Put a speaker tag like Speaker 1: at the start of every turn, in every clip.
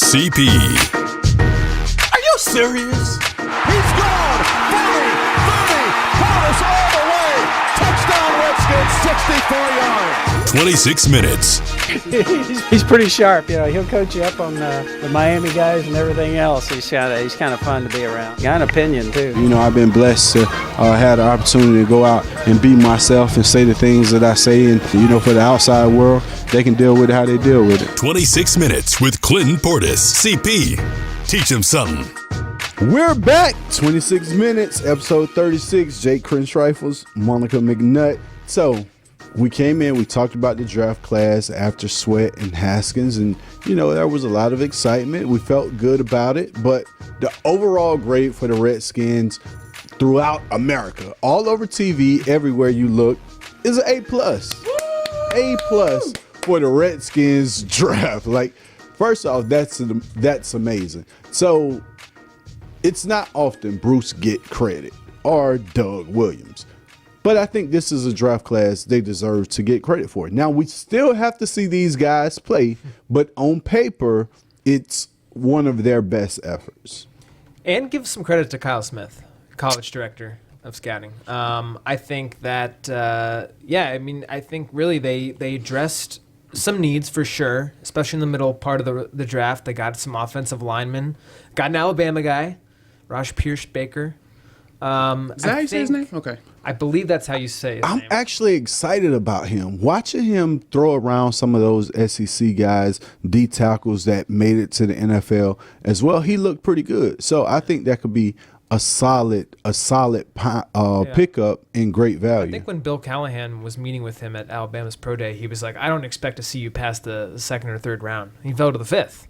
Speaker 1: CP.
Speaker 2: Are you serious? He's gone! 40, 30, Portis all the way! Touchdown Redskins, 64 yards!
Speaker 1: 26 minutes.
Speaker 3: He's pretty sharp. You know, he'll coach you up on the Miami guys and everything else. He's kind of fun to be around. Got an opinion too.
Speaker 4: You know, I've been blessed to have the opportunity to go out and be myself and say the things that I say. And, you know, for the outside world, they can deal with it how they deal with it.
Speaker 1: 26 minutes with Clinton Portis. CP. Teach him something.
Speaker 4: We're back. 26 minutes, episode 36. Jake Kring-Schreifels, Monica McNutt. So we came in, we talked about the draft class after Sweat and Haskins, and, you know, there was a lot of excitement. We felt good about it, but the overall grade for the Redskins throughout America, all over TV, everywhere you look, is an A+. A+ for the Redskins draft. Like, first off, that's amazing. So it's not often Bruce get credit or Doug Williams. But I think this is a draft class they deserve to get credit for. Now, we still have to see these guys play, but on paper, it's one of their best efforts.
Speaker 5: And give some credit to Kyle Smith, college director of scouting. I think that, I think really they addressed some needs for sure, especially in the middle part of the draft. They got some offensive linemen, got an Alabama guy, Raj Pierce Baker.
Speaker 6: Is that how you say his name? Okay.
Speaker 5: I believe that's how you say his name.
Speaker 4: I'm actually excited about him. Watching him throw around some of those SEC guys, D tackles that made it to the NFL as well, he looked pretty good. So I think that could be a solid pickup and great value.
Speaker 5: I think when Bill Callahan was meeting with him at Alabama's Pro Day, he was like, I don't expect to see you past the second or third round. He fell to the fifth.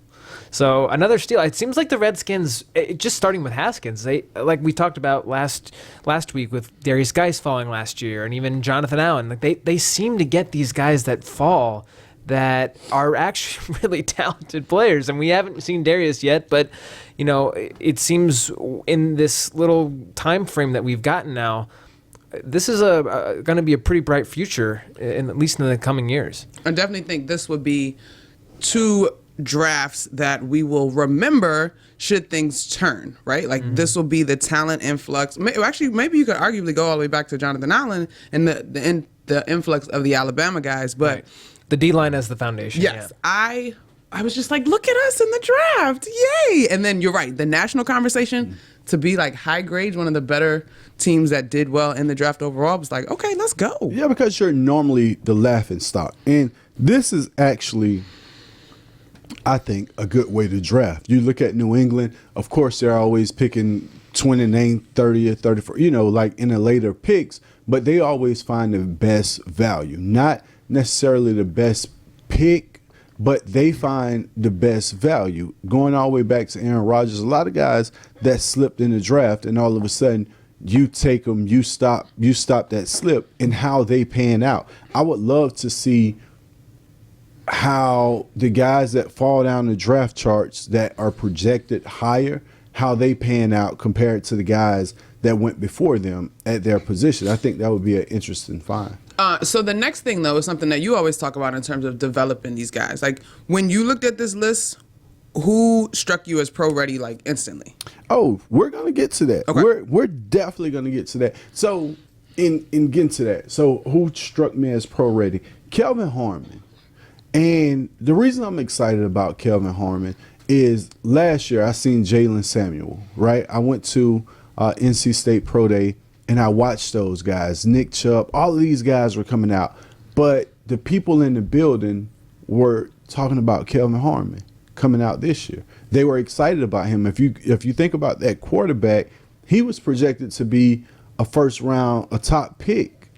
Speaker 5: So another steal. It seems like the Redskins, just starting with Haskins, they, like we talked about last week with Darius Geis falling last year, and even Jonathan Allen. Like they seem to get these guys that fall that are actually really talented players, and we haven't seen Darius yet. But you know, it seems in this little time frame that we've gotten now, this is going to be a pretty bright future, at least in the coming years.
Speaker 6: I definitely think this would be two drafts that we will remember should things turn, right? Like this will be the talent influx. Actually, maybe you could arguably go all the way back to Jonathan Allen and the influx of the Alabama guys, but
Speaker 5: right. The D-line as the foundation.
Speaker 6: Yes,
Speaker 5: yeah.
Speaker 6: I was just like, look at us in the draft, yay! And then you're right, the national conversation to be like high grades, one of the better teams that did well in the draft overall, was like, okay, let's go.
Speaker 4: Yeah, because you're normally the laughing stock, and this is actually, I think, a good way to draft. You look at New England, of course, they're always picking 29th, 30th, 34th, you know, like in the later picks, but they always find the best value. Not necessarily the best pick, but they find the best value. Going all the way back to Aaron Rodgers, a lot of guys that slipped in the draft, and all of a sudden you take them, you stop that slip, and how they pan out. I would love to see how the guys that fall down the draft charts that are projected higher, how they pan out compared to the guys that went before them at their position. I think that would be an interesting find.
Speaker 6: So the next thing, though, is something that you always talk about in terms of developing these guys. Like, when you looked at this list, who struck you as pro-ready, like, instantly?
Speaker 4: Oh, we're going to get to that.
Speaker 6: Okay.
Speaker 4: We're definitely going to get to that. So, in getting to that, so who struck me as pro-ready? Kelvin Harmon. And the reason I'm excited about Kelvin Harmon is last year I seen Jalen Samuel, right? I went to NC State Pro Day, and I watched those guys. Nick Chubb, all of these guys were coming out. But the people in the building were talking about Kelvin Harmon coming out this year. They were excited about him. If you think about that quarterback, he was projected to be a first round, a top pick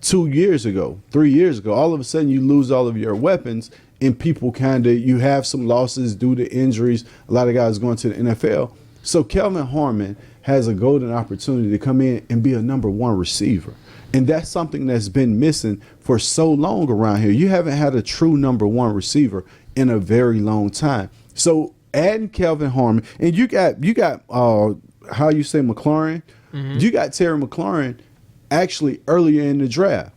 Speaker 4: 2 years ago, 3 years ago. All of a sudden you lose all of your weapons, and people you have some losses due to injuries. A lot of guys going to the NFL. So Kelvin Harmon has a golden opportunity to come in and be a number one receiver. And that's something that's been missing for so long around here. You haven't had a true number one receiver in a very long time. So adding Kelvin Harmon, and you got how you say McLaurin? Mm-hmm. You got Terry McLaurin actually earlier in the draft.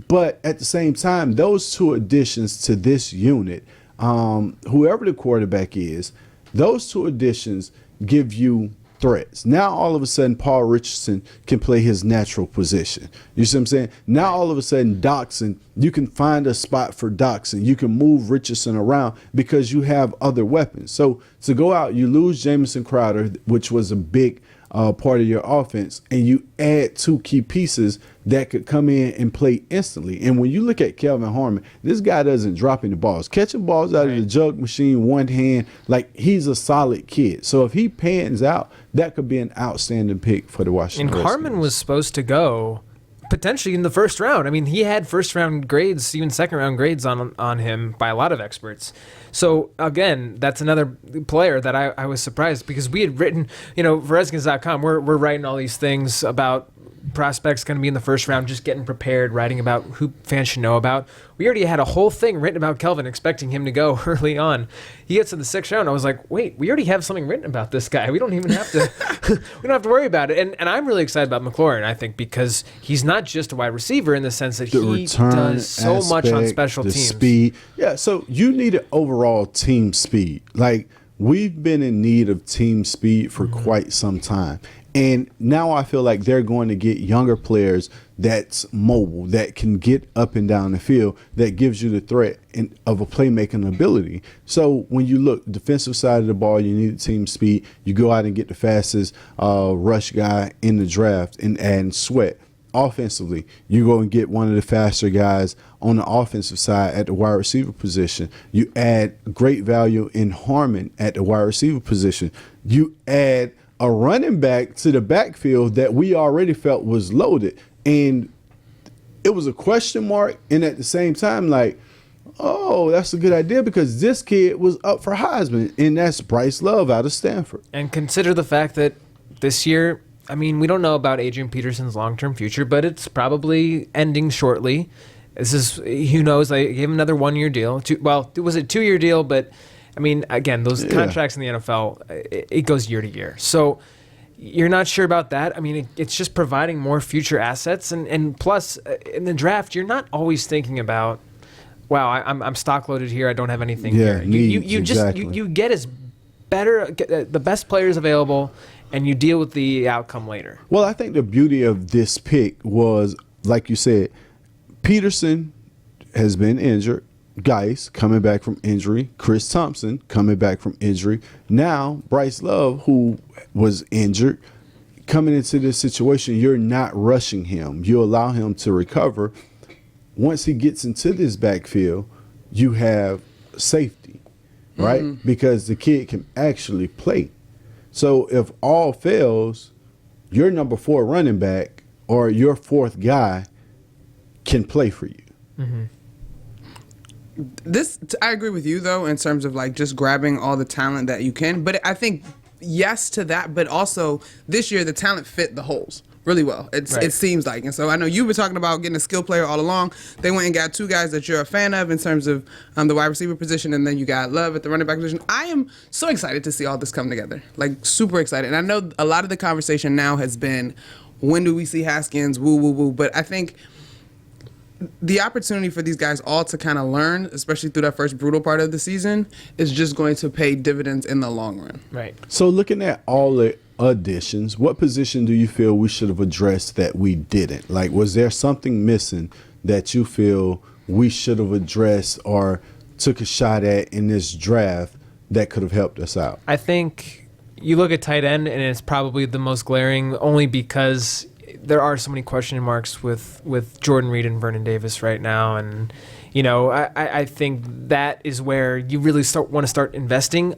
Speaker 4: But at the same time, those two additions to this unit, whoever the quarterback is, Those two additions give you threats. Now all of a sudden Paul Richardson can play his natural position. You see what I'm saying? Now all of a sudden Doxson, you can find a spot for Doxson. You can move Richardson around because you have other weapons. So to go out, you lose Jamison Crowder, which was a big part of your offense, and you add two key pieces that could come in and play instantly. And when you look at Kelvin Harmon, this guy doesn't drop any balls. Catching balls out of the jug machine, one hand, like he's a solid kid. So if he pans out, that could be an outstanding pick for the Washington
Speaker 5: And
Speaker 4: Redskins.
Speaker 5: Harmon was supposed to go potentially in the first round. I mean, he had first round grades, even second round grades on him by a lot of experts. So again, that's another player that I was surprised, because we had written, for Redskins.com, we're writing all these things about prospects going to be in the first round, just getting prepared, writing about who fans should know about. We already had a whole thing written about Kelvin, expecting him to go early on. He gets to the sixth round. I was like, wait, we already have something written about this guy. We don't even have to we don't have to worry about it. And I'm really excited about McLaurin, I think, because he's not just a wide receiver in the sense that he does so much on special
Speaker 4: the
Speaker 5: teams.
Speaker 4: Speed. Yeah, so you need an overall team speed. Like, we've been in need of team speed for quite some time. And now I feel like they're going to get younger players that's mobile, that can get up and down the field, that gives you the threat of a playmaking ability. So when you look defensive side of the ball, you need team speed. You go out and get the fastest rush guy in the draft and Sweat. Offensively, you go and get one of the faster guys on the offensive side at the wide receiver position. You add great value in Harmon at the wide receiver position. You add a running back to the backfield that we already felt was loaded. And it was a question mark. And at the same time, like, oh, that's a good idea, because this kid was up for Heisman, and that's Bryce Love out of Stanford.
Speaker 5: And consider the fact that this year, I mean, we don't know about Adrian Peterson's long-term future, but it's probably ending shortly. This is, who knows, they gave him another one-year deal. It was a 2-year deal, but I mean, again, those contracts in the NFL, it goes year to year. So you're not sure about that. I mean, it's just providing more future assets. And plus, in the draft, you're not always thinking about, wow, I'm stock loaded here, I don't have anything here. You just get the best players available, and you deal with the outcome later.
Speaker 4: Well, I think the beauty of this pick was, like you said, Peterson has been injured. Geis coming back from injury. Chris Thompson coming back from injury. Now, Bryce Love, who was injured, coming into this situation, you're not rushing him. You allow him to recover. Once he gets into this backfield, you have safety, right? Mm-hmm. Because the kid can actually play. So if all fails, your number 4 running back or your 4th guy can play for you.
Speaker 5: Mm-hmm.
Speaker 6: I agree with you, though, in terms of like just grabbing all the talent that you can. But I think yes to that, but also this year the talent fit the holes really well. It seems like. And so I know you were talking about getting a skill player all along. They went and got 2 guys that you're a fan of in terms of the wide receiver position, and then you got Love at the running back position. I am so excited to see all this come together, like super excited. And I know a lot of the conversation now has been, when do we see Haskins, woo, woo, woo. But I think the opportunity for these guys all to kind of learn, especially through that first brutal part of the season, is just going to pay dividends in the long run.
Speaker 5: Right.
Speaker 4: So looking at all the additions, what position do you feel we should have addressed that we didn't? Like, was there something missing that you feel we should have addressed or took a shot at in this draft that could have helped us out?
Speaker 5: I think you look at tight end, and it's probably the most glaring, only because there are so many question marks with Jordan Reed and Vernon Davis right now. And, I think that is where you really want to start investing.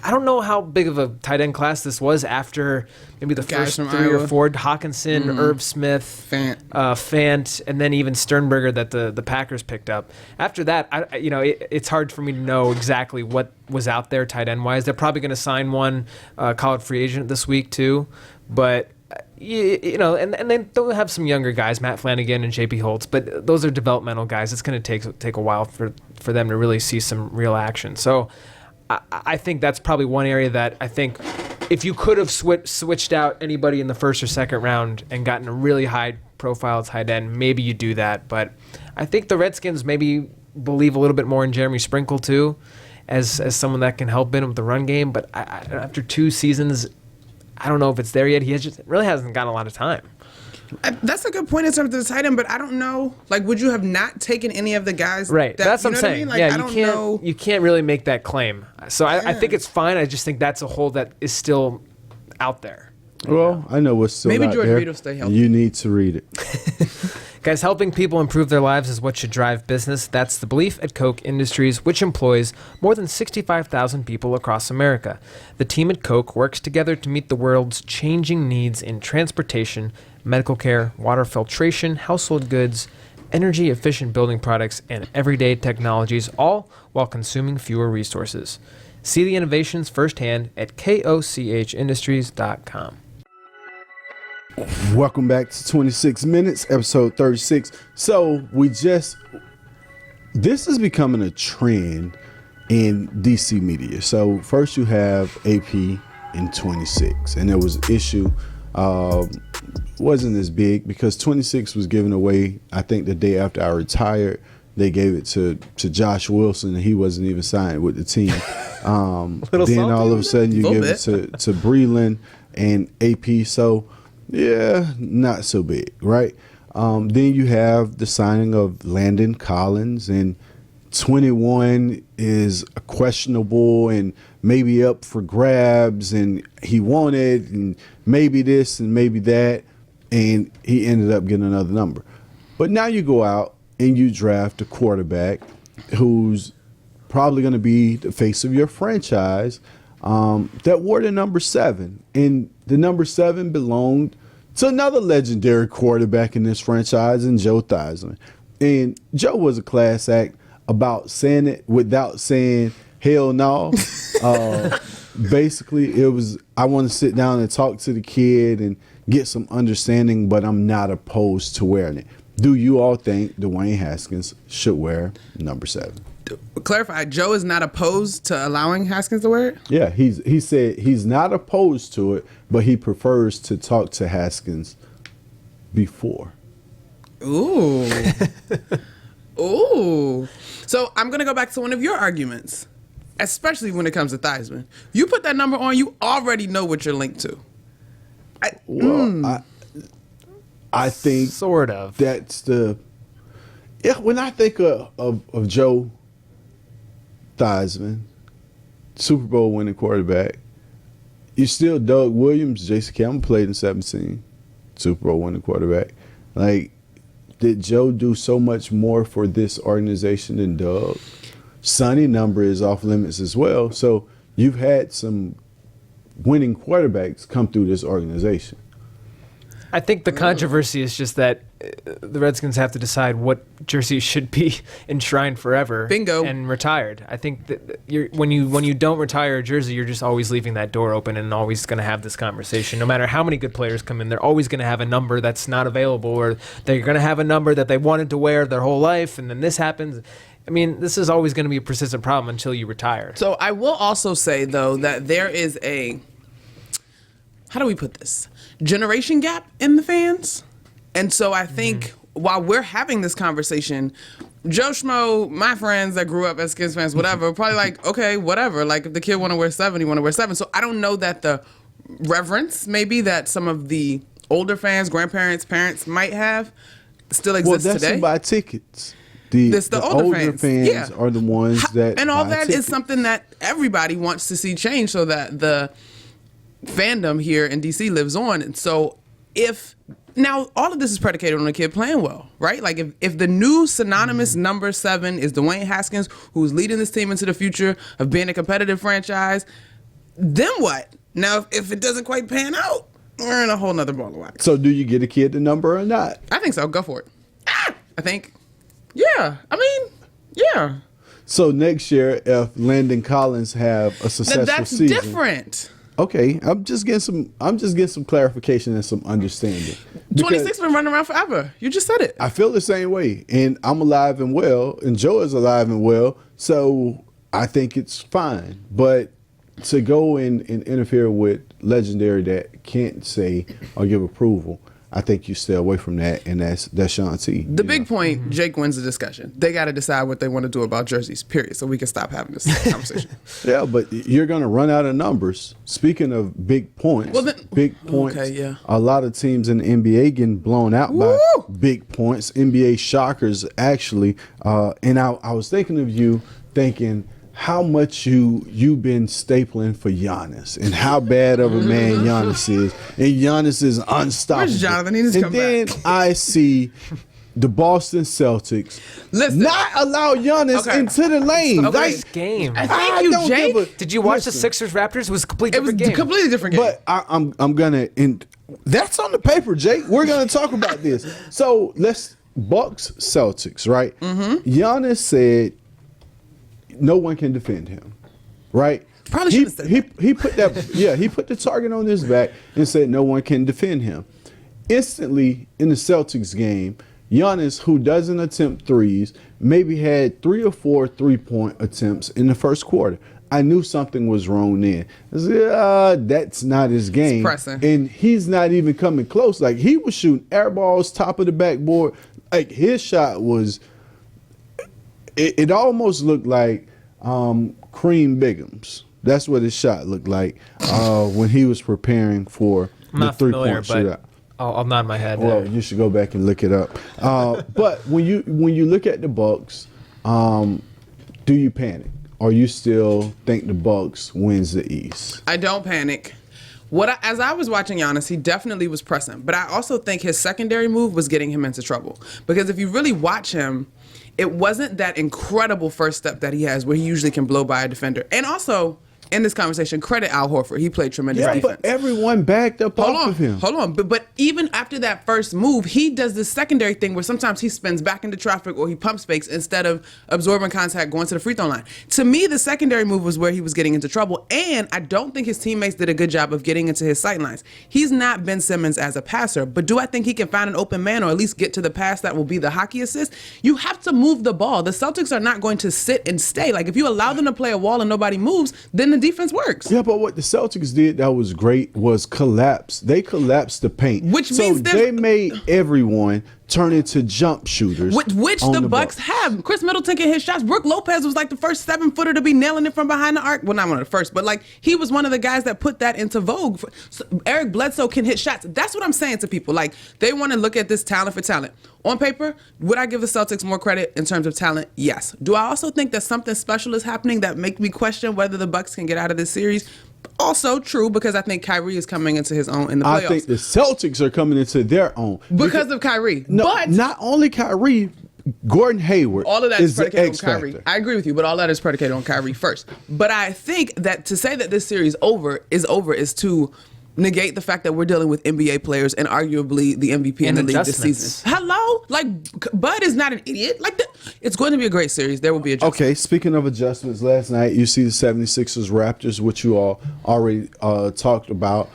Speaker 5: I don't know how big of a tight end class this was after maybe the first 3 or 4. Hawkinson, Irv Smith, Fant, and then even Sternberger that the Packers picked up. After that, it's hard for me to know exactly what was out there tight end wise. They're probably going to sign one college free agent this week too, but and then they'll have some younger guys, Matt Flanagan and JP Holtz, but those are developmental guys. It's going to take a while for them to really see some real action. So I think that's probably one area that I think if you could have switched out anybody in the first or second round and gotten a really high-profile tight end, maybe you do that. But I think the Redskins maybe believe a little bit more in Jeremy Sprinkle too. as someone that can help in with the run game. But after 2 seasons, I don't know if it's there yet. He really hasn't gotten a lot of time.
Speaker 6: That's a good point in terms of the tight end, but I don't know. Like, would you have not taken any of the guys?
Speaker 5: Right. That's what I'm saying.
Speaker 6: What I mean? Like, I don't know.
Speaker 5: You can't really make that claim. So I think it's fine. I just think that's a hole that is still out there.
Speaker 4: Well, I know what's still
Speaker 6: Maybe
Speaker 4: out
Speaker 6: George
Speaker 4: there.
Speaker 6: Reed will stay healthy.
Speaker 4: You need to read it.
Speaker 5: Guys, helping people improve their lives is what should drive business. That's the belief at Koch Industries, which employs more than 65,000 people across America. The team at Koch works together to meet the world's changing needs in transportation, medical care, water filtration, household goods, energy-efficient building products, and everyday technologies, all while consuming fewer resources. See the innovations firsthand at kochindustries.com.
Speaker 4: Welcome back to 26 Minutes, episode 36. So this is becoming a trend in DC media. So first you have AP in 26, and there was an issue, wasn't as big because 26 was given away, I think the day after I retired. They gave it to Josh Wilson, and he wasn't even signed with the team. Then all of a sudden you give it to Breland and AP. So yeah, not so big, right? Then you have the signing of Landon Collins, and 21 is questionable and maybe up for grabs, and he wanted, and maybe this and maybe that, and he ended up getting another number. But now you go out and you draft a quarterback who's probably going to be the face of your franchise, that wore the number 7. And the number 7 belonged to another legendary quarterback in this franchise, and Joe Theismann. And Joe was a class act about saying it without saying hell no. Basically, it was, I want to sit down and talk to the kid and get some understanding, but I'm not opposed to wearing it. Do you all think Dwayne Haskins should wear number 7?
Speaker 6: Clarify, Joe is not opposed to allowing Haskins to wear it?
Speaker 4: Yeah, he said he's not opposed to it, but he prefers to talk to Haskins before.
Speaker 6: Ooh. Ooh. So I'm going to go back to one of your arguments, especially when it comes to Theismann. You put that number on, you already know what you're linked to.
Speaker 4: I think
Speaker 5: sort of.
Speaker 4: That's the, yeah. When I think of Joe Theismann, Super Bowl winning quarterback, you still Doug Williams, Jason Campbell played in 17, Super Bowl winning quarterback. Like, did Joe do so much more for this organization than Doug? Sonny number is off limits as well. So you've had some winning quarterbacks come through this organization.
Speaker 5: I think the controversy is just that the Redskins have to decide what jersey should be enshrined forever.
Speaker 6: Bingo.
Speaker 5: And retired. I think that when you don't retire a jersey, you're just always leaving that door open and always going to have this conversation. No matter how many good players come in, they're always going to have a number that's not available, or they're going to have a number that they wanted to wear their whole life, and then this happens. I mean, this is always going to be a persistent problem until you retire.
Speaker 6: So I will also say, though, that there is a, how do we put this, generation gap in the fans. And so I think while we're having this conversation, Joe Schmo, my friends that grew up as Skins fans, whatever, probably like, okay, whatever. Like, if the kid want to wear 7, he want to wear 7. So I don't know that the reverence maybe that some of the older fans, grandparents, parents might have still exists
Speaker 4: well, that's
Speaker 6: today.
Speaker 4: Who buy tickets. The older fans
Speaker 6: yeah.
Speaker 4: are the ones that
Speaker 6: and all
Speaker 4: buy
Speaker 6: that
Speaker 4: tickets.
Speaker 6: is something that everybody wants to see change, so that the fandom here in DC lives on. And so if now all of this is predicated on a kid playing well, right? Like if the new synonymous number 7 is Dwayne Haskins, who's leading this team into the future of being a competitive franchise, then what? Now if it doesn't quite pan out, we're in a whole nother ball of wax.
Speaker 4: So do you get a kid the number or not?
Speaker 6: I think so. Go for it. I think. Yeah. I mean, yeah.
Speaker 4: So next year, if Landon Collins have a successful season,
Speaker 6: that's different.
Speaker 4: Okay, I'm just getting some clarification and some understanding.
Speaker 6: 26 been running around forever. You just said it.
Speaker 4: I feel the same way, and I'm alive and well, and Joe is alive and well, so I think it's fine. But to go and interfere with legendary that can't say or give approval, I think you stay away from that, and that's Sean T.
Speaker 6: The big point, Jake wins the discussion. They got to decide what they want to do about jerseys, period, so we can stop having this conversation.
Speaker 4: Yeah, but you're going to run out of numbers. Speaking of big points, big points,
Speaker 6: okay, yeah.
Speaker 4: A lot of teams in the NBA getting blown out by big points. NBA shockers, actually. And I was thinking of you thinking how much you've been stapling for Giannis and how bad of a man Giannis is. And Giannis is unstoppable.
Speaker 6: Where's Jonathan? He needs to come
Speaker 4: then
Speaker 6: back.
Speaker 4: I see the Boston Celtics not allow Giannis into the lane.
Speaker 5: Okay.
Speaker 4: Like,
Speaker 5: This game.
Speaker 6: Thank you, Jake.
Speaker 5: Did you watch the
Speaker 4: Listen.
Speaker 5: Sixers Raptors? It was a completely
Speaker 6: It was
Speaker 5: different
Speaker 6: a
Speaker 5: game.
Speaker 6: completely different game.
Speaker 4: But I'm gonna that's on the paper, Jake. We're gonna talk about this. So let's Bucks Celtics, right? Giannis said no one can defend him, right?
Speaker 6: Probably should've said
Speaker 4: he put that he put the target on his back and said no one can defend him. Instantly in the Celtics game, Giannis, who doesn't attempt threes, maybe had 3 or 4 3-point attempts in the first quarter. I knew something was wrong then. I said, that's not his game.
Speaker 6: pressing.
Speaker 4: And he's not even coming close. Like, he was shooting air balls, top of the backboard. Like, his shot was, it almost looked like Cream Bigham's. That's what his shot looked like when he was preparing for
Speaker 5: I'm
Speaker 4: the
Speaker 5: not familiar,
Speaker 4: 3-point shootout.
Speaker 5: but I'll nod my head.
Speaker 4: Well, you should go back and look it up. But when you look at the Bucks, do you panic, or you still think the Bucks wins the East?
Speaker 6: I don't panic. As I was watching Giannis, he definitely was pressing, but I also think his secondary move was getting him into trouble. Because if you really watch him, it wasn't that incredible first step that he has where he usually can blow by a defender. And also, in this conversation, credit Al Horford. He played tremendous defense.
Speaker 4: But everyone backed up off of him.
Speaker 6: Hold on. But even after that first move, he does this secondary thing where sometimes he spins back into traffic or he pumps fakes instead of absorbing contact going to the free throw line. To me, the secondary move was where he was getting into trouble. And I don't think his teammates did a good job of getting into his sight lines. He's not Ben Simmons as a passer, but do I think he can find an open man or at least get to the pass that will be the hockey assist? You have to move the ball. The Celtics are not going to sit and stay. Like, if you allow them to play a wall and nobody moves, then the defense works.
Speaker 4: Yeah, but what the Celtics did that was great was collapse. They collapsed the paint.
Speaker 6: Which means
Speaker 4: they made everyone turn into jump shooters.
Speaker 6: Which
Speaker 4: on
Speaker 6: the Bucks have. Chris Middleton can hit shots. Brook Lopez was like the first 7-footer to be nailing it from behind the arc. Well, not one of the first, but like he was one of the guys that put that into vogue. So Eric Bledsoe can hit shots. That's what I'm saying to people. Like, they want to look at this talent for talent. On paper, would I give the Celtics more credit in terms of talent? Yes. Do I also think that something special is happening that make me question whether the Bucks can get out of this series? Also true, because I think Kyrie is coming into his own in the playoffs.
Speaker 4: I think the Celtics are coming into their own.
Speaker 6: Because of Kyrie.
Speaker 4: No,
Speaker 6: but
Speaker 4: not only Kyrie, Gordon Hayward.
Speaker 6: All of that is predicated on Kyrie.
Speaker 4: Factor.
Speaker 6: I agree with you, but all that is predicated on Kyrie first. But I think that to say that this series is to negate the fact that we're dealing with NBA players and arguably the MVP in the league this season. Hello? Like, Bud is not an idiot. Like, it's going to be a great series. There will be adjustments.
Speaker 4: Okay, speaking of adjustments, last night you see the 76ers Raptors, which you all already talked about.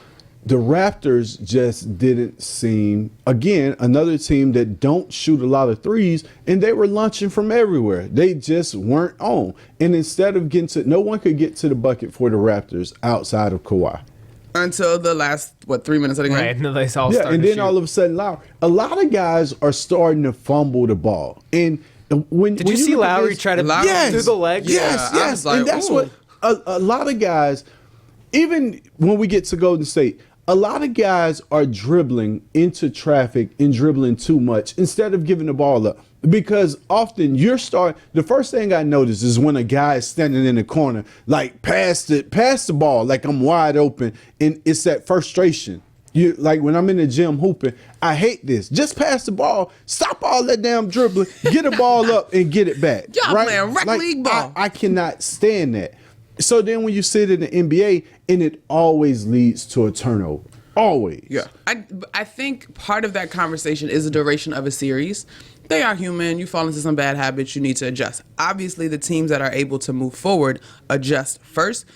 Speaker 4: The Raptors just didn't seem, again, another team that don't shoot a lot of threes, and they were launching from everywhere. They just weren't on. And instead of no one could get to the bucket for the Raptors outside of Kawhi.
Speaker 6: Until the last, 3 minutes of the game?
Speaker 5: Right, and then they all
Speaker 4: Yeah,
Speaker 5: started
Speaker 4: and
Speaker 5: to
Speaker 4: then
Speaker 5: shoot.
Speaker 4: all of a sudden, a lot of guys are starting to fumble the ball. And when
Speaker 5: Did you see
Speaker 4: look at
Speaker 5: Lowry
Speaker 4: this-
Speaker 5: try to
Speaker 6: Yes.
Speaker 5: through the legs?
Speaker 4: Yes,
Speaker 6: Yeah, I
Speaker 4: yes.
Speaker 6: was like,
Speaker 4: And that's
Speaker 6: ooh.
Speaker 4: what a lot of guys, even when we get to Golden State, a lot of guys are dribbling into traffic and dribbling too much instead of giving the ball up. Because often the first thing I notice is when a guy is standing in the corner, like pass the ball, like I'm wide open, and it's that frustration. You like when I'm in the gym hooping, I hate this. Just pass the ball, stop all that damn dribbling, get the ball up and get it back.
Speaker 6: Y'all
Speaker 4: right?
Speaker 6: playing rec league ball.
Speaker 4: I cannot stand that. So then when you sit in the NBA, and it always leads to a turnover. Always.
Speaker 6: Yeah. I think part of that conversation is the duration of a series. They are human. You fall into some bad habits. You need to adjust. Obviously, the teams that are able to move forward adjust first.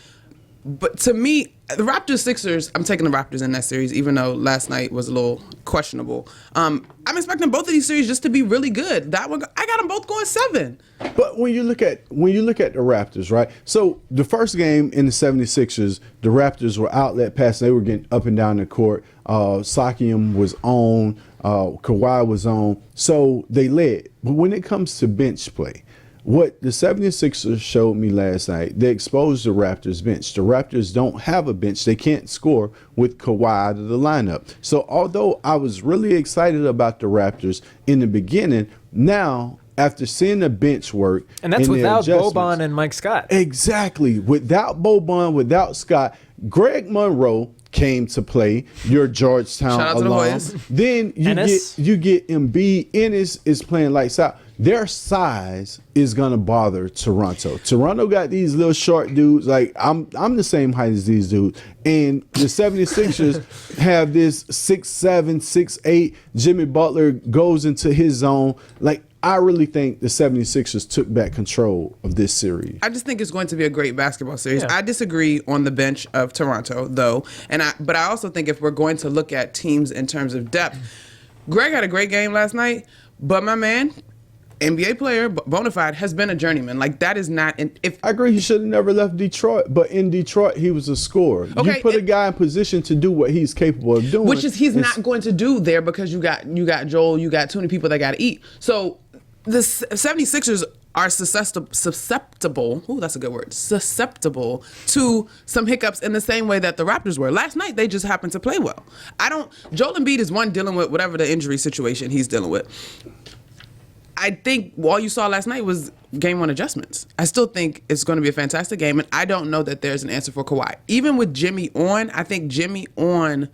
Speaker 6: But to me, the Raptors-Sixers, I'm taking the Raptors in that series, even though last night was a little questionable. I'm expecting both of these series just to be really good. That one, I got them both going 7.
Speaker 4: But when you look at the Raptors, right? So the first game in the 76ers, the Raptors were outlet passing. They were getting up and down the court. Siakam was on. Kawhi was on. So they led. But when it comes to bench play, what the 76ers showed me last night, they exposed the Raptors bench. The Raptors don't have a bench. They can't score with Kawhi out of the lineup. So although I was really excited about the Raptors in the beginning, now after seeing the bench work,
Speaker 5: and that's without Boban and Mike Scott.
Speaker 4: Exactly. Without Boban, without Scott, Greg Monroe came to play, your Georgetown alum. Then you get Embiid. Ennis is playing lights out. Their size is gonna bother Toronto. Toronto got these little short dudes. Like I'm the same height as these dudes. And the 76ers have this 6'7", 6'8". Jimmy Butler goes into his zone. Like I really think the 76ers took back control of this series.
Speaker 6: I just think it's going to be a great basketball series. Yeah. I disagree on the bench of Toronto, though. But I also think if we're going to look at teams in terms of depth, Greg had a great game last night, but my man, NBA player, bona fide, has been a journeyman. Like, that is not... I
Speaker 4: agree, he should have never left Detroit, but in Detroit, he was a scorer. Okay, you put a guy in position to do what he's capable of doing.
Speaker 6: Which is he's not going to do there because you got Joel, you got too many people that got to eat. So the 76ers are susceptible, that's a good word, susceptible to some hiccups in the same way that the Raptors were. Last night, they just happened to play well. Joel Embiid is one dealing with whatever the injury situation he's dealing with. I think all you saw last night was game 1 adjustments. I still think it's going to be a fantastic game, and I don't know that there's an answer for Kawhi. Even with Jimmy on, I think Jimmy on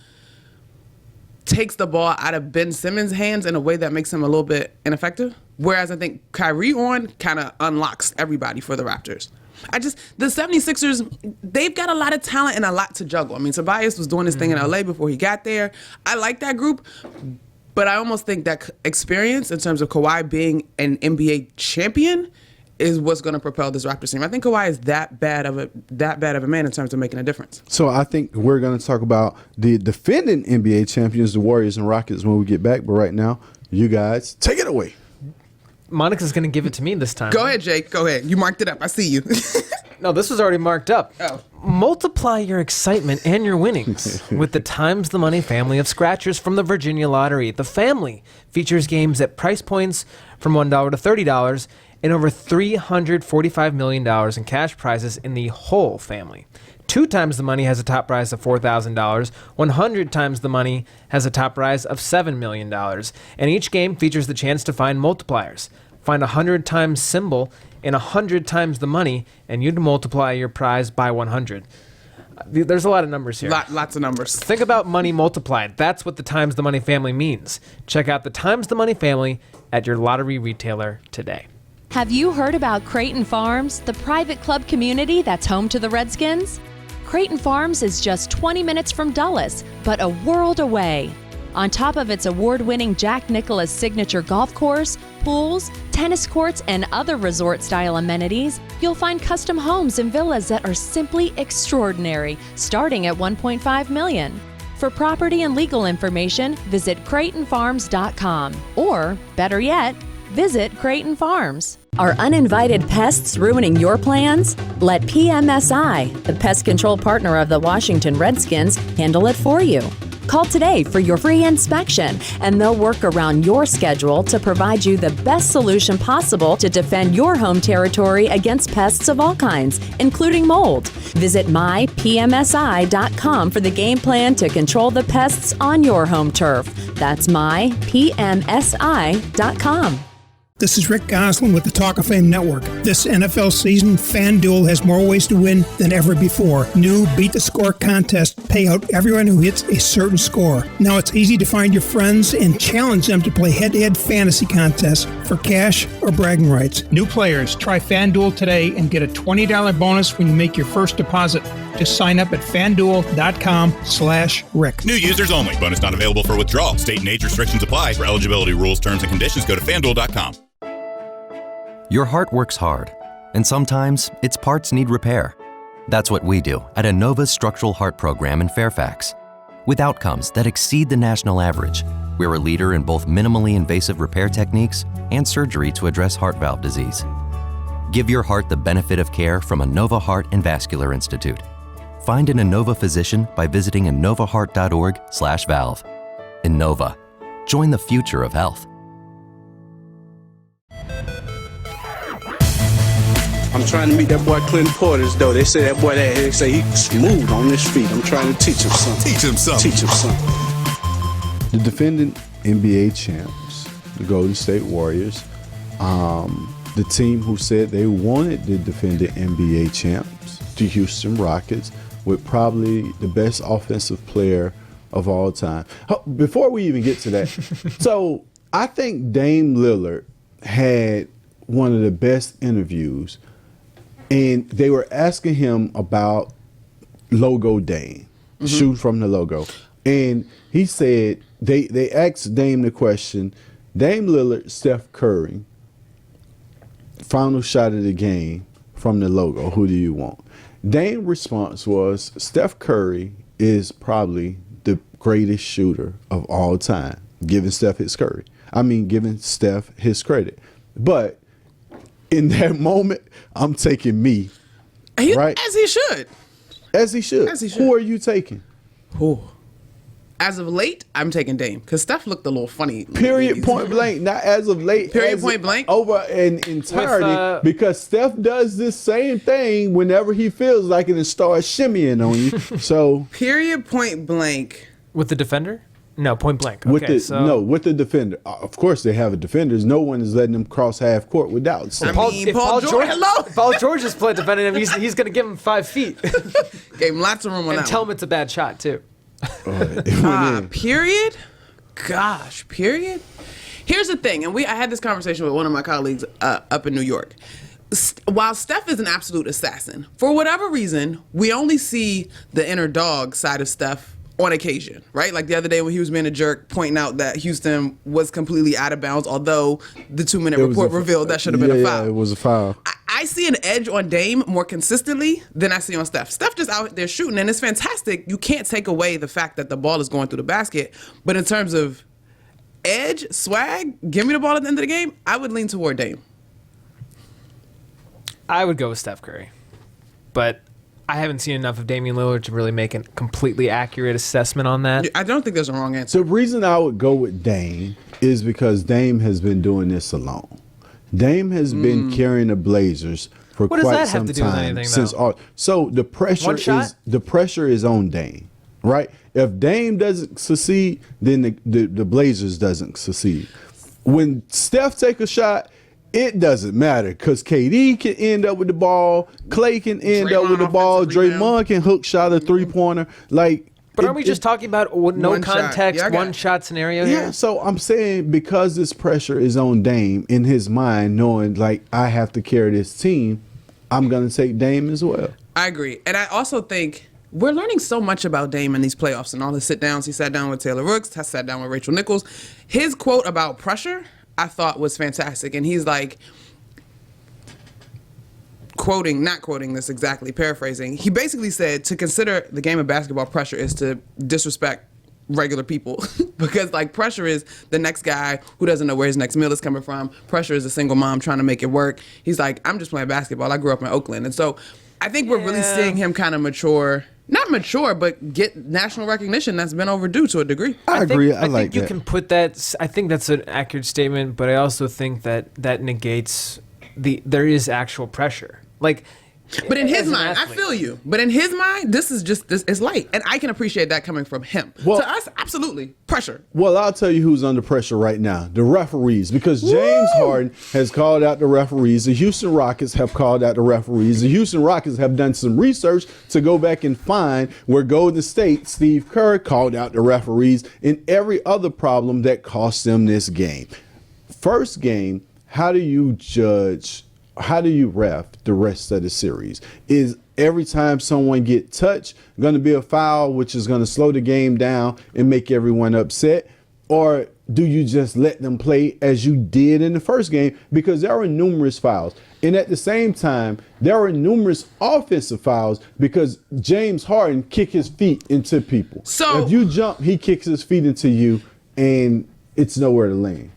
Speaker 6: takes the ball out of Ben Simmons' hands in a way that makes him a little bit ineffective. Whereas I think Kyrie on kind of unlocks everybody for the Raptors. The 76ers, they've got a lot of talent and a lot to juggle. I mean, Tobias was doing his thing in LA before he got there. I like that group. But I almost think that experience in terms of Kawhi being an NBA champion is what's going to propel this Raptors team. I think Kawhi is that bad of a man in terms of making a difference.
Speaker 4: So I think we're going to talk about the defending NBA champions, the Warriors and Rockets, when we get back. But right now, you guys take it away.
Speaker 5: Monica's going to give it to me this time.
Speaker 6: Go ahead, Jake. Go ahead. You marked it up. I see you.
Speaker 5: No, this was already marked up.
Speaker 6: Oh.
Speaker 5: Multiply your excitement and your winnings with the Times the Money family of scratchers from the Virginia Lottery. The family features games at price points from $1 to $30 and over $345 million in cash prizes in the whole family. 2 times the money has a top prize of $4,000. 100 times the money has a top prize of $7 million. And each game features the chance to find multipliers. Find a 100 times symbol and 100 times the money, and you'd multiply your prize by 100. There's a lot of numbers here.
Speaker 6: Lots of numbers.
Speaker 5: Think about money multiplied. That's what the Times the Money family means. Check out the Times the Money family at your lottery retailer today.
Speaker 7: Have you heard about Creighton Farms, the private club community that's home to the Redskins? Creighton Farms is just 20 minutes from Dulles, but a world away. On top of its award-winning Jack Nicklaus signature golf course, pools, tennis courts, and other resort-style amenities, you'll find custom homes and villas that are simply extraordinary, starting at $1.5 million. For property and legal information, visit CreightonFarms.com, or, better yet, visit Creighton Farms.
Speaker 8: Are uninvited pests ruining your plans? Let PMSI, the pest control partner of the Washington Redskins, handle it for you. Call today for your free inspection, and they'll work around your schedule to provide you the best solution possible to defend your home territory against pests of all kinds, including mold. Visit mypmsi.com for the game plan to control the pests on your home turf. That's mypmsi.com.
Speaker 9: This is Rick Goslin with the Talk of Fame Network. This NFL season, FanDuel has more ways to win than ever before. New Beat the Score contests pay out everyone who hits a certain score. Now it's easy to find your friends and challenge them to play head-to-head fantasy contests for cash or bragging rights. New players, try FanDuel today and get a $20 bonus when you make your first deposit. Just sign up at FanDuel.com/Rick.
Speaker 10: New users only. Bonus not available for withdrawal. State and age restrictions apply. For eligibility rules, terms, and conditions, go to FanDuel.com.
Speaker 11: Your heart works hard, and sometimes its parts need repair. That's what we do at Innova's Structural Heart Program in Fairfax. With outcomes that exceed the national average, we're a leader in both minimally invasive repair techniques and surgery to address heart valve disease. Give your heart the benefit of care from Innova Heart and Vascular Institute. Find an Innova physician by visiting innovaheart.org/valve. Innova. Join the future of health.
Speaker 12: I'm trying to meet that boy Clinton Portis, though. They say that boy, they say he's smooth on his feet. I'm trying to teach him something.
Speaker 1: Teach him something.
Speaker 12: Teach him something.
Speaker 4: The defending NBA champs, the Golden State Warriors, the team who said they wanted the defending NBA champs, the Houston Rockets, with probably the best offensive player of all time. Before we even get to that, so I think Dame Lillard had one of the best interviews, and they were asking him about logo Dame, shoot from the logo. And he said, they asked Dame the question, Dame Lillard, Steph Curry, final shot of the game from the logo, who do you want? Dame's response was, Steph Curry is probably the greatest shooter of all time, giving Steph his credit. But in that moment, I'm taking me, right?
Speaker 6: As he should.
Speaker 4: As he should. Who are you taking?
Speaker 6: Who? As of late, I'm taking Dame because Steph looked a little funny.
Speaker 4: Period, point blank. Not as of late.
Speaker 6: Period, point blank.
Speaker 4: Over an entirety, because Steph does this same thing whenever he feels like it and starts shimmying on you. So
Speaker 6: period, point blank.
Speaker 5: With the defender? No, point blank. Okay,
Speaker 4: with the defender. Of course, they have a defenders. No one is letting them cross half court without.
Speaker 5: If Paul George is playing defending him, he's going to give him 5 feet.
Speaker 6: Gave him lots of room on that.
Speaker 5: And tell him it's a bad shot too.
Speaker 6: Period. Gosh, period. Here's the thing, and I had this conversation with one of my colleagues up in New York. While Steph is an absolute assassin, for whatever reason, we only see the inner dog side of Steph on occasion, right? Like the other day when he was being a jerk, pointing out that Houston was completely out of bounds, although the 2-minute report revealed that should have been a foul.
Speaker 4: Yeah, it was a foul.
Speaker 6: I see an edge on Dame more consistently than I see on Steph. Steph just out there shooting, and it's fantastic. You can't take away the fact that the ball is going through the basket, but in terms of edge, swag, give me the ball at the end of the game, I would lean toward Dame.
Speaker 5: I would go with Steph Curry, but I haven't seen enough of Damian Lillard to really make a completely accurate assessment on that.
Speaker 6: I don't think there's a wrong answer.
Speaker 4: The reason I would go with Dame is because Dame has been doing this alone. Dame has been carrying the Blazers for quite some time since. So the pressure is on Dame, right? If Dame doesn't succeed, then the Blazers doesn't succeed. When Steph take a shot, it doesn't matter because KD can end up with the ball, Clay can end up with the ball, Draymond can hook shot a 3-pointer.
Speaker 5: But aren't we just talking about no context, one shot scenario here?
Speaker 4: Yeah, so I'm saying because this pressure is on Dame in his mind, knowing I have to carry this team, I'm going to take Dame as well.
Speaker 6: I agree. And I also think we're learning so much about Dame in these playoffs and all his sit-downs. He sat down with Taylor Rooks, sat down with Rachel Nichols. His quote about pressure, I thought was fantastic. And he's like, not quoting this exactly, paraphrasing. He basically said to consider the game of basketball pressure is to disrespect regular people because pressure is the next guy who doesn't know where his next meal is coming from. Pressure is a single mom trying to make it work. He's like, I'm just playing basketball. I grew up in Oakland. And so I think we're really seeing him kind of mature. Not mature, but get national recognition that's been overdue to a degree.
Speaker 4: I agree. I
Speaker 5: think you can put that. I think that's an accurate statement, but I also think that negates there is actual pressure.
Speaker 6: But in his mind, I feel you. But in his mind, this is light, and I can appreciate that coming from him. Well, to us, absolutely pressure.
Speaker 4: Well, I'll tell you who's under pressure right now: the referees, because James Harden has called out the referees. The Houston Rockets have called out the referees. The Houston Rockets have done some research to go back and find where Golden State, Steve Kerr, called out the referees in every other problem that cost them this game. First game, how do you judge? How do you ref the rest of the series? Is every time someone get touched going to be a foul, which is going to slow the game down and make everyone upset? Or do you just let them play as you did in the first game? Because there are numerous fouls. And at the same time, there are numerous offensive fouls because James Harden kicked his feet into people.
Speaker 6: So
Speaker 4: if you jump, he kicks his feet into you, and it's nowhere to land.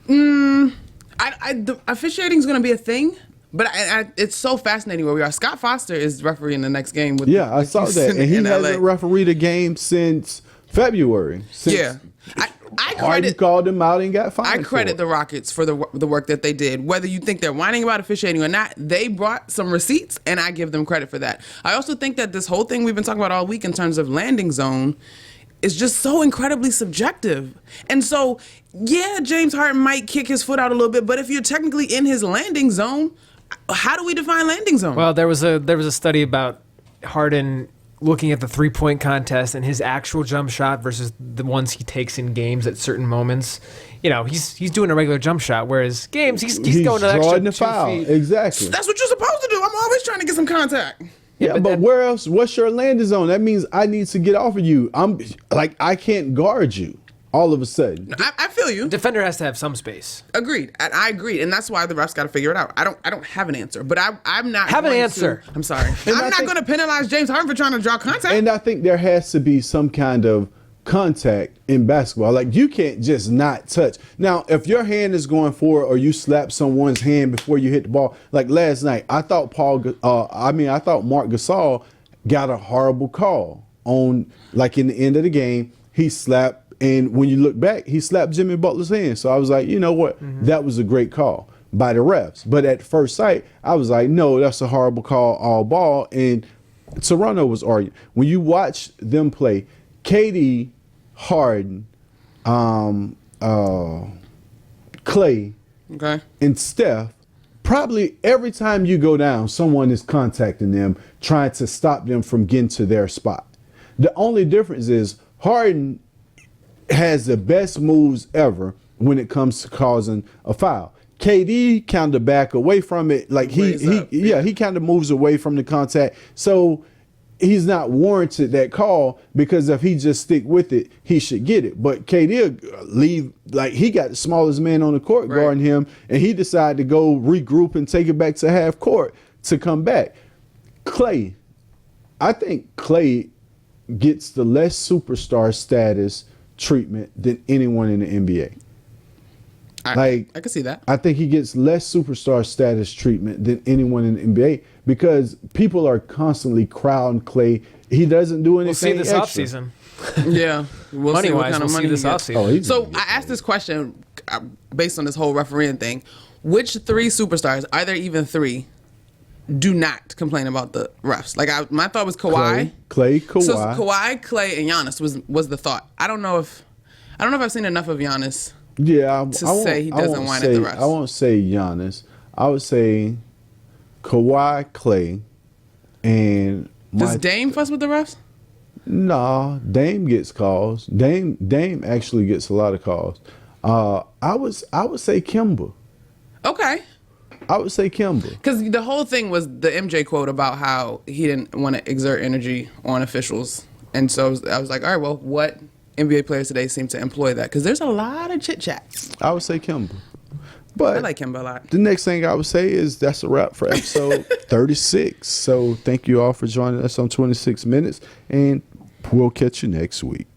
Speaker 6: The officiating is going to be a thing, but it's so fascinating where we are. Scott Foster is refereeing the next game.
Speaker 4: I saw that, and he hasn't refereed a game since February.
Speaker 6: I
Speaker 4: Harden called him out and got fined.
Speaker 6: I credit the Rockets for the work that they did. Whether you think they're whining about officiating or not, they brought some receipts, and I give them credit for that. I also think that this whole thing we've been talking about all week in terms of landing zone is just so incredibly subjective. And so, yeah, James Harden might kick his foot out a little bit, but if you're technically in his landing zone, how do we define landing zone?
Speaker 5: Well, there was a study about Harden looking at the 3-point contest and his actual jump shot versus the ones he takes in games at certain moments. You know, he's doing a regular jump shot, whereas games he's going to extra
Speaker 4: the
Speaker 5: 2
Speaker 4: foul.
Speaker 5: feet.
Speaker 4: Exactly.
Speaker 6: That's what you're supposed to do. I'm always trying to get some contact.
Speaker 4: Yeah, but where else? What's your landing zone? That means I need to get off of you. I can't guard you all of a sudden.
Speaker 6: I feel you.
Speaker 5: Defender has to have some space.
Speaker 6: Agreed. I agreed, and that's why the refs got to figure it out. I don't have an answer, but I'm not
Speaker 5: have an answer.
Speaker 6: I'm sorry. I'm not going to penalize James Harden for trying to draw contact.
Speaker 4: And I think there has to be some kind of contact in basketball. Like, you can't just not touch. Now, if your hand is going forward or you slap someone's hand before you hit the ball, like last night, I thought Mark Gasol got a horrible call on, like, in the end of the game. He slapped. And when you look back, he slapped Jimmy Butler's hand. So I was like, you know what? That was a great call by the refs. But at first sight, I was like, no, that's a horrible call, all ball. And Toronto was arguing. When you watch them play, KD, Harden, Clay, and Steph, probably every time you go down, someone is contacting them, trying to stop them from getting to their spot. The only difference is Harden has the best moves ever when it comes to causing a foul. KD kind of back away from it, like he kind of moves away from the contact. So he's not warranted that call, because if he just stick with it, he should get it. But KD leave, like, he got the smallest man on the court guarding him, and he decided to go regroup and take it back to half court to come back. Clay, I think Clay gets the less superstar status treatment than anyone in the NBA. I
Speaker 6: can see that.
Speaker 4: I think he gets less superstar status treatment than anyone in the NBA because people are constantly crowding Clay. He doesn't do anything.
Speaker 5: We'll see this offseason.
Speaker 6: Yeah, we'll see what kind of money
Speaker 5: this offseason.
Speaker 6: So I asked this question based on this whole refereeing thing. Which 3 superstars, are there even 3, do not complain about the refs? Like, my thought was Kawhi.
Speaker 4: Clay, Kawhi.
Speaker 6: So Kawhi, Clay, and Giannis was the thought. I don't know if I've seen enough of Giannis.
Speaker 4: Yeah,
Speaker 6: to say he doesn't whine at the refs.
Speaker 4: I won't say Giannis. I would say Kawhi, Clay, and
Speaker 6: does Dame fuss with the refs?
Speaker 4: No, Dame gets calls. Dame actually gets a lot of calls. I would say Kemba.
Speaker 6: Okay.
Speaker 4: I would say Kemba.
Speaker 6: Because the whole thing was the MJ quote about how he didn't want to exert energy on officials. And so I was like, all right, well, what NBA players today seem to employ that? Because there's a lot of chit-chat.
Speaker 4: I would say Kemba. But
Speaker 6: I like Kemba a lot.
Speaker 4: The next thing I would say is that's a wrap for episode 36. So thank you all for joining us on 26 Minutes, and we'll catch you next week.